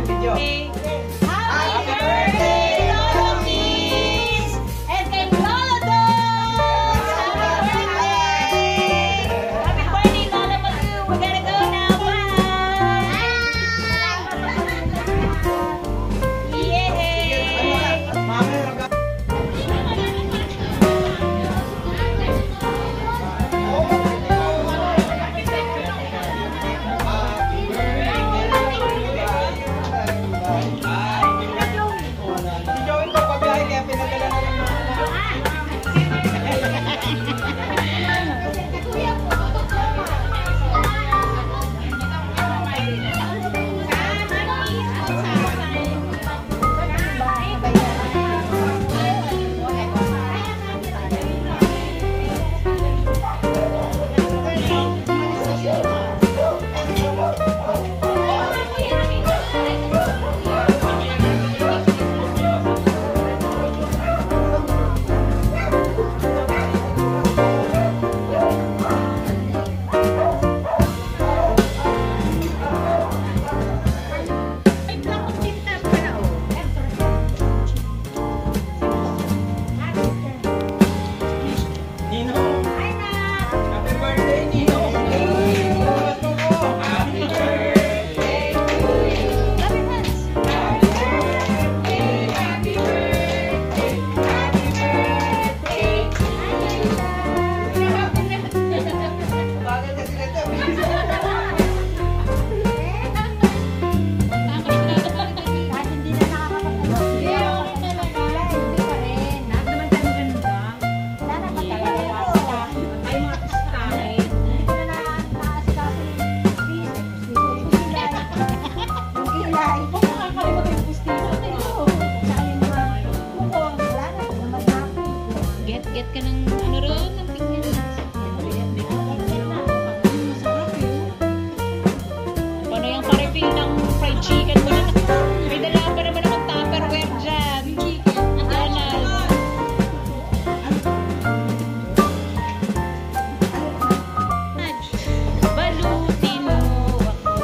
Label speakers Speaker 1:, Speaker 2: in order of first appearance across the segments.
Speaker 1: Okay. Happy birthday, Lolo Kids! And kay Lolo Dogs! Happy birthday! Happy birthday, Lolo Malu! We gotta go now. Bye! Yay! Get ka ng ano ron, ng tingin. Paano yung pa-refill ng fried chicken mo na? May dala pa naman ng Tupperware dyan. Balutin mo ako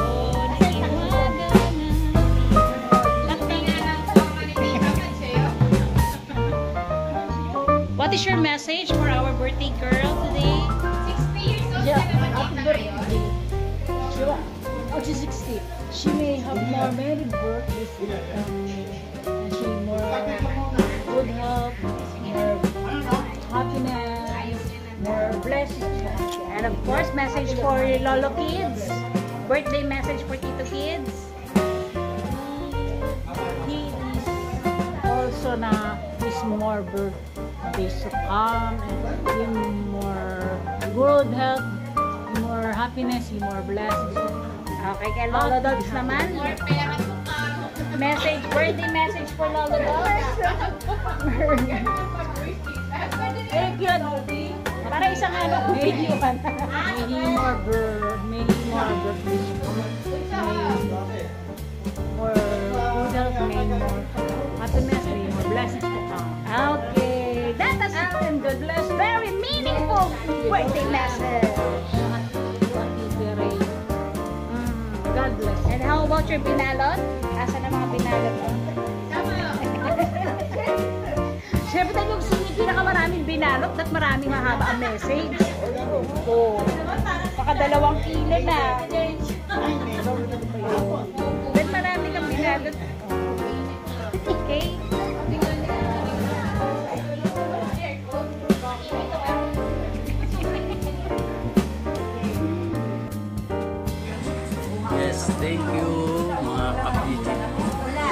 Speaker 1: na iwagan na. What is your message for our birthday girl today?
Speaker 2: 60 years old.
Speaker 3: Yeah, happy birthday. Oh, she's 60. She may have more many birthdays and she more good health, more happiness, more blessings.
Speaker 1: And of course, message for Lolo Kids. Birthday message for Tito Kids.
Speaker 3: He is also na is more birthdays to come and him more good health, more happiness, more blessings.
Speaker 1: Okay, kay Lolo Dogs naman. Message, birthday message for Lolo Dogs.
Speaker 3: Thank you,
Speaker 1: Para isang ano, video ka na.
Speaker 3: may he more birthdays, more good health, may more happiness, may more blessings to come.
Speaker 1: Okay, that is
Speaker 3: And God bless
Speaker 1: very meaningful birthday message.
Speaker 3: God bless.
Speaker 1: And how about your binalot? Asa na mga binalot mo? Siyempre tayo yung pinakamaraming binalot at maraming mahaba ang message. Oo. Baka 2 kilo na. Then marami kang binalot. Okay?
Speaker 4: Yes, thank you mga kapitid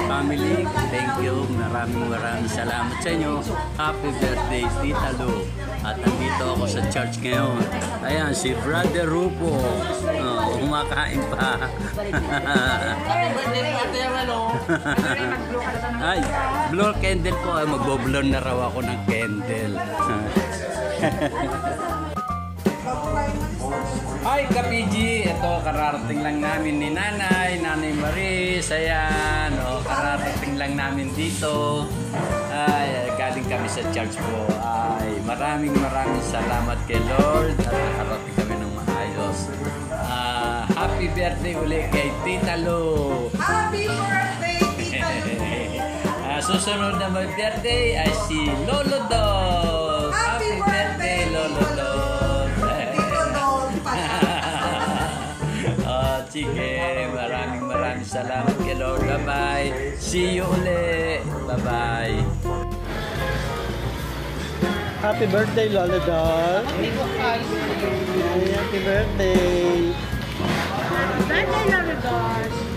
Speaker 4: family. Thank you. Maraming salamat sa inyo. Happy birthday, Tita Lu. At andito ako sa church ngayon. Ayan, si Brother Rupo. Kumakain pa. Ay, blow candle po. Magbo-blow na raw ako ng candle. Hi Kapiji, ito kararating lang namin ni Nanay Maris, ayan, kararating lang namin dito, ay, galing kami sa church po, ay, maraming salamat kay Lord at nakarating kami ng maayos. Happy birthday uli kay Tita Lu!
Speaker 2: Happy birthday!
Speaker 4: susunod na mag-birthday ay si Lolo Dog. Happy birthday, Lolo Dog. Oh, sige, maraming salamat kay Lord. Bye-bye. See you uli. Bye-bye.
Speaker 2: Happy birthday, Lolo Dog. Happy birthday.
Speaker 3: Birthday, Lolo Dog.